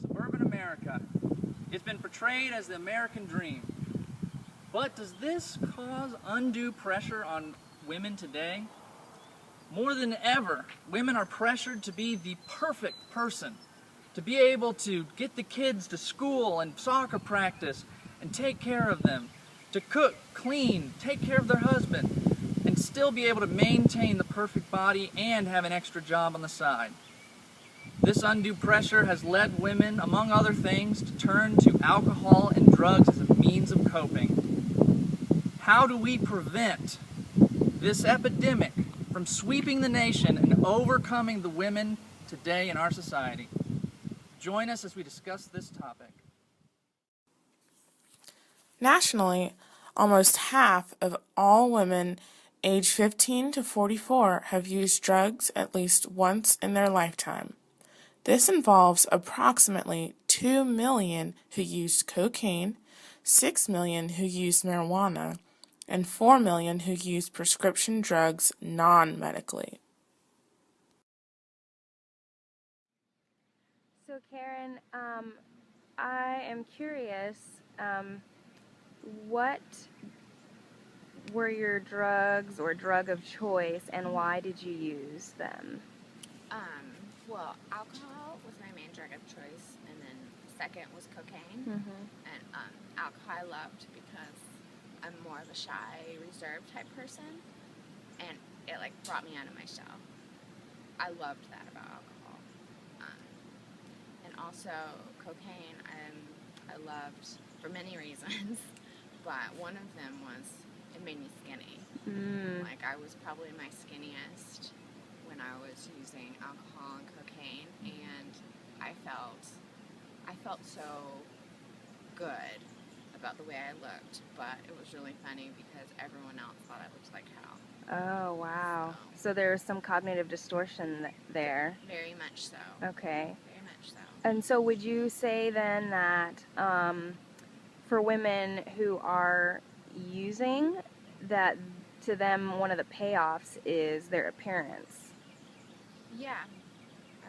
Suburban America. It's been portrayed as the American dream. But does this cause undue pressure on women today? More than ever, women are pressured to be the perfect person, to be able to get the kids to school and soccer practice and take care of them, to cook, clean, take care of their husband, and still be able to maintain the perfect body and have an extra job on the side. This undue pressure has led women, among other things, to turn to alcohol and drugs as a means of coping. How do we prevent this epidemic from sweeping the nation and overcoming the women today in our society? Join us as we discuss this topic. Nationally, almost half of all women aged 15 to 44 have used drugs at least once in their lifetime. This involves approximately 2 million who used cocaine, 6 million who used marijuana, and 4 million who used prescription drugs non-medically. So Karen, I am curious, what were your drugs or drug of choice, and why did you use them? Well, alcohol was my main drug of choice, and then second was cocaine. And alcohol I loved because I'm more of a shy, reserved type person, and it like brought me out of my shell. I loved that about alcohol. And also cocaine, I loved for many reasons, but one of them was it made me skinny. Like I was probably my skinniest when I was using alcohol and cocaine, and I felt so good about the way I looked, but it was really funny because everyone else thought I looked like hell. Oh, wow. So there was some cognitive distortion there. Very much so. Okay. Very much so. And so would you say then that for women who are using, that to them one of the payoffs is their appearance? Yeah,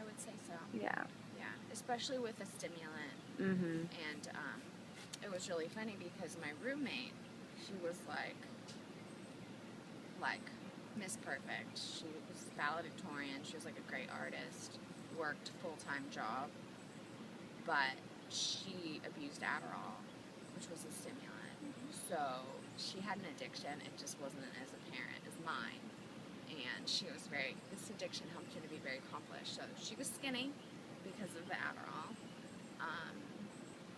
I would say so. Yeah. Yeah, especially with a stimulant. Mm-hmm. And it was really funny because my roommate, she was like Miss Perfect. She was valedictorian. She was like a great artist, worked full-time job, but she abused Adderall, which was a stimulant. So she had an addiction. It just wasn't as apparent as mine. And this addiction helped her to be very accomplished. So she was skinny because of the Adderall.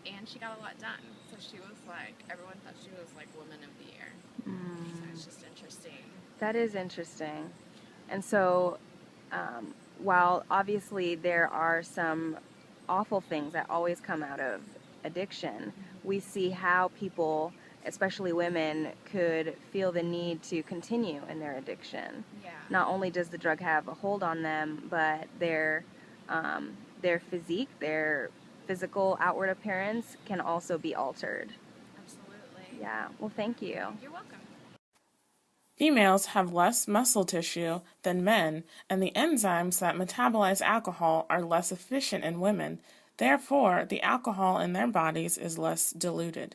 And she got a lot done. So she was like, everyone thought she was like Woman of the Year. So it's just interesting. That is interesting. And so, while obviously there are some awful things that always come out of addiction, we see how people, especially women, could feel the need to continue in their addiction. Yeah. Not only does the drug have a hold on them, but their physique, their physical outward appearance can also be altered. Absolutely. Yeah. Well, thank you. You're welcome. Females have less muscle tissue than men, and the enzymes that metabolize alcohol are less efficient in women. Therefore, the alcohol in their bodies is less diluted.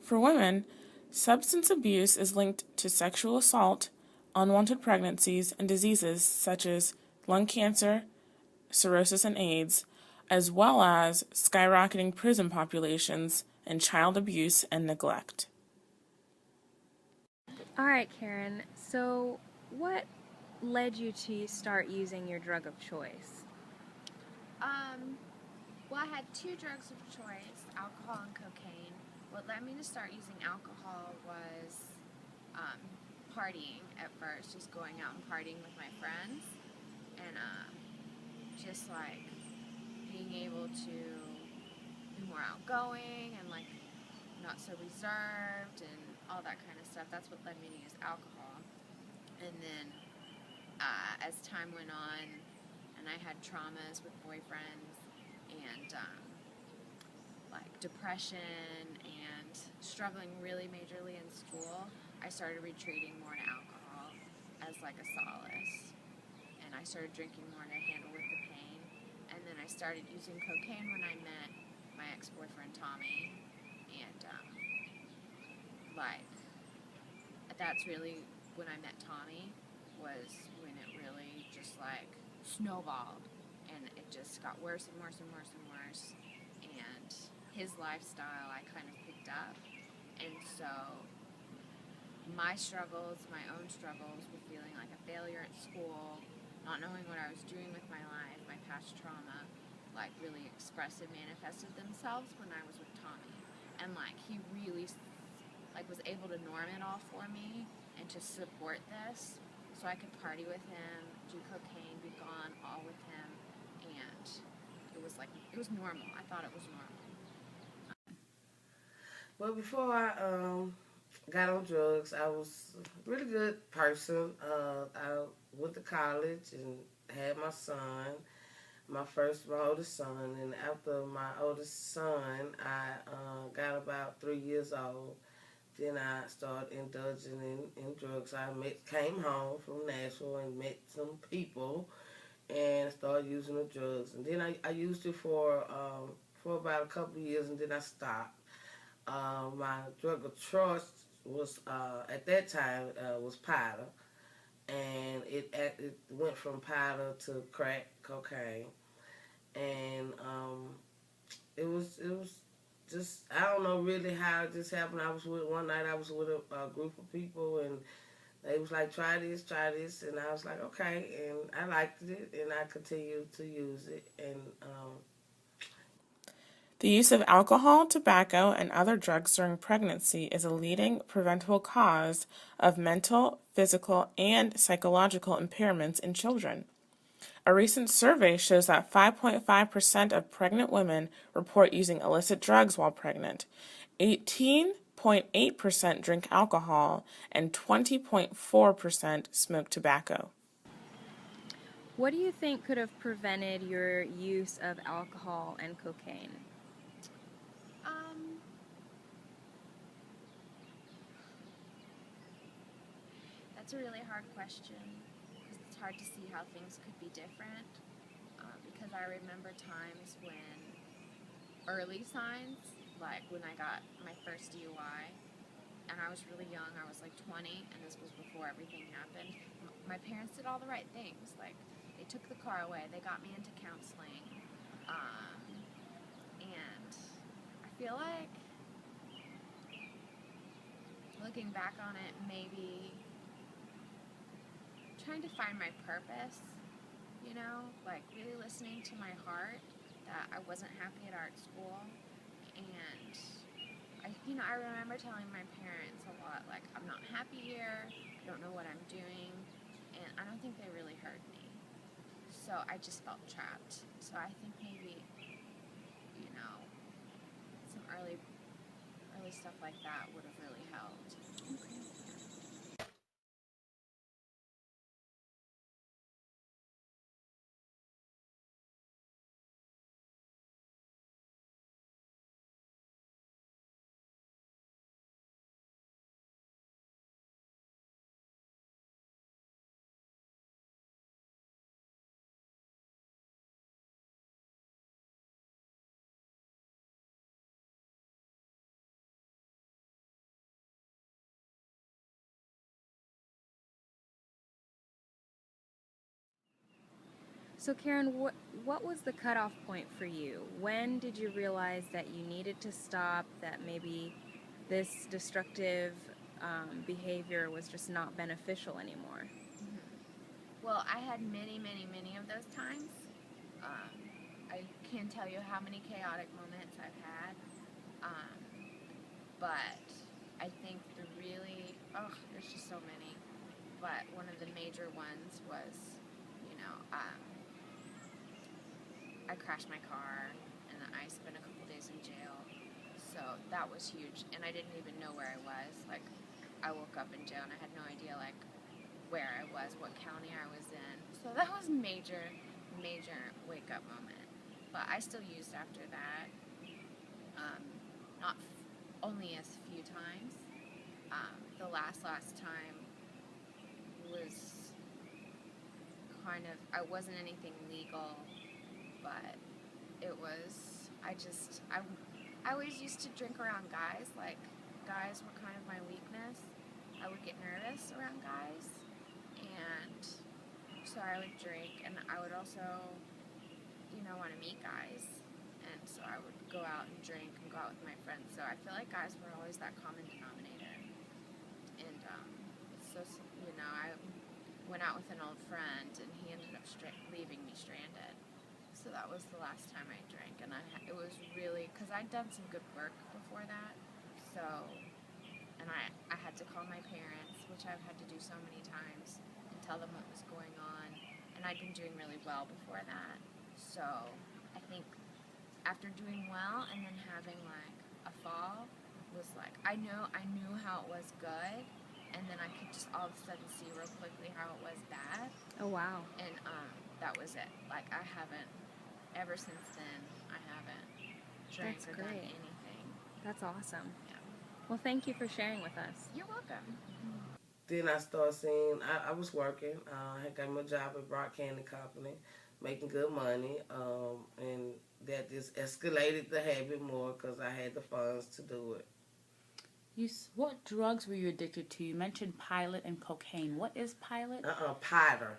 For women, substance abuse is linked to sexual assault, unwanted pregnancies, and diseases such as lung cancer, cirrhosis, and AIDS, as well as skyrocketing prison populations and child abuse and neglect. All right, Karen. So, what led you to start using your drug of choice? Well, I had two drugs of choice, alcohol and cocaine. What led me to start using alcohol was partying at first, just going out and partying with my friends, and just like being able to be more outgoing and like not so reserved and all that kind of stuff. That's what led me to use alcohol. And then as time went on and I had traumas with boyfriends and like depression and struggling really majorly in school, I started retreating more to alcohol as like a solace. And I started drinking more to handle with the pain. And then I started using cocaine when I met my ex-boyfriend Tommy, and like that's really when I met Tommy was when it really just like snowballed, and it just got worse and worse and worse and worse, and his lifestyle I kind of picked up, and so my struggles, my own struggles with feeling like a failure at school, not knowing what I was doing with my life, my past trauma, like really expressed and manifested themselves when I was with Tommy. And like he really like was able to norm it all for me and to support this so I could party with him, do cocaine, be gone all with him, and it was like it was normal. I thought it was normal. Well, before I got on drugs, I was a really good person. I went to college and had my son, my oldest son. And after my oldest son, I got about 3 years old. Then I started indulging in drugs. Came home from Nashville and met some people and started using the drugs. And then I used it for about a couple of years, and then I stopped. My drug of choice was at that time was powder, and it went from powder to crack cocaine, and it was just I don't know really how it just happened. One night I was with a group of people, and they was like, try this, and I was like, okay, and I liked it, and I continued to use it, and The use of alcohol, tobacco, and other drugs during pregnancy is a leading preventable cause of mental, physical, and psychological impairments in children. A recent survey shows that 5.5% of pregnant women report using illicit drugs while pregnant, 18.8% drink alcohol, and 20.4% smoke tobacco. What do you think could have prevented your use of alcohol and cocaine? That's a really hard question because it's hard to see how things could be different. Because I remember times when early signs, like when I got my first DUI, and I was really young, I was like 20, and this was before everything happened. My parents did all the right things. Like, they took the car away, they got me into counseling, and I feel like, looking back on it, maybe trying to find my purpose, you know, like really listening to my heart that I wasn't happy at art school, and I remember telling my parents a lot, like, I'm not happy here, I don't know what I'm doing, and I don't think they really heard me. So I just felt trapped. So I think maybe, some early stuff like that would have really helped. Okay. So Karen, what was the cutoff point for you? When did you realize that you needed to stop, that maybe this destructive behavior was just not beneficial anymore? Mm-hmm. Well, I had many, many, many of those times. I can't tell you how many chaotic moments I've had, but I think there's just so many. But one of the major ones was, I crashed my car, and then I spent a couple days in jail. So that was huge, and I didn't even know where I was. Like, I woke up in jail, and I had no idea, like, where I was, what county I was in. So that was major wake-up moment. But I still used after that. Not only as few times. The last time was I wasn't anything legal, but it was, I always used to drink around guys. Like, guys were kind of my weakness. I would get nervous around guys, and so I would drink, and I would also, want to meet guys, and so I would go out and drink and go out with my friends. So I feel like guys were always that common denominator, and I went out with an old friend, and he ended up leaving me stranded. So that was the last time I drank, and it was really, because I'd done some good work before that, so, and I had to call my parents, which I've had to do so many times, and tell them what was going on, and I'd been doing really well before that, so I think after doing well and then having like a fall was like, I knew how it was good, and then I could just all of a sudden see real quickly how it was bad. Oh, wow. And that was it. Like, I haven't, ever since then, I haven't drank That's or done great. anything. That's awesome. Yeah. Well, thank you for sharing with us. You're welcome. Then I started seeing, I was working. I had got my job at Brock Candy Company, making good money, and that just escalated the habit more because I had the funds to do it. What drugs were you addicted to? You mentioned Pilot and cocaine. What is Pilot? Powder.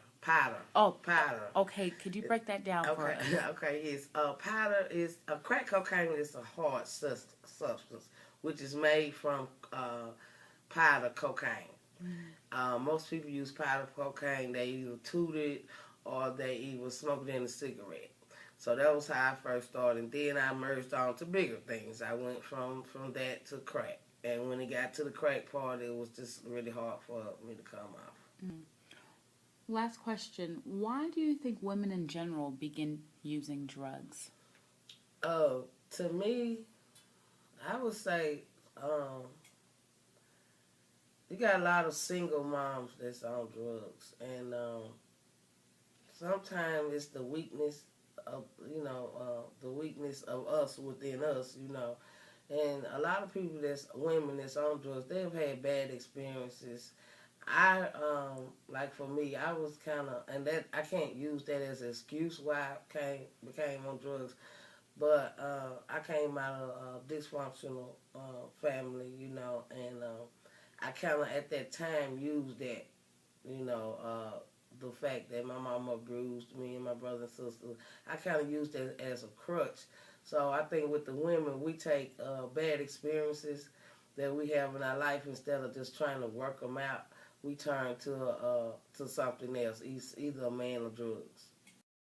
Oh, powder. Okay, could you break that down for us? Okay, yes. Powder is, crack cocaine is a hard substance, which is made from powder cocaine. Most people use powder cocaine. They either toot it or they either smoke it in a cigarette. So that was how I first started. And then I merged on to bigger things. I went from that to crack. And when it got to the crack part, it was just really hard for me to come off. Last question. Why do you think women in general begin using drugs? To me, I would say you got a lot of single moms that's on drugs. And sometimes it's the weakness of, the weakness of us within us, And a lot of people women that's on drugs, they've had bad experiences. Like for me, I was kind of, and that I can't use that as an excuse why I became on drugs, but I came out of a dysfunctional family, and I kind of at that time used that, the fact that my mama abused me and my brother and sister. I kind of used that as a crutch. So I think with the women, we take bad experiences that we have in our life, instead of just trying to work them out, we turn to something else, either a man or drugs.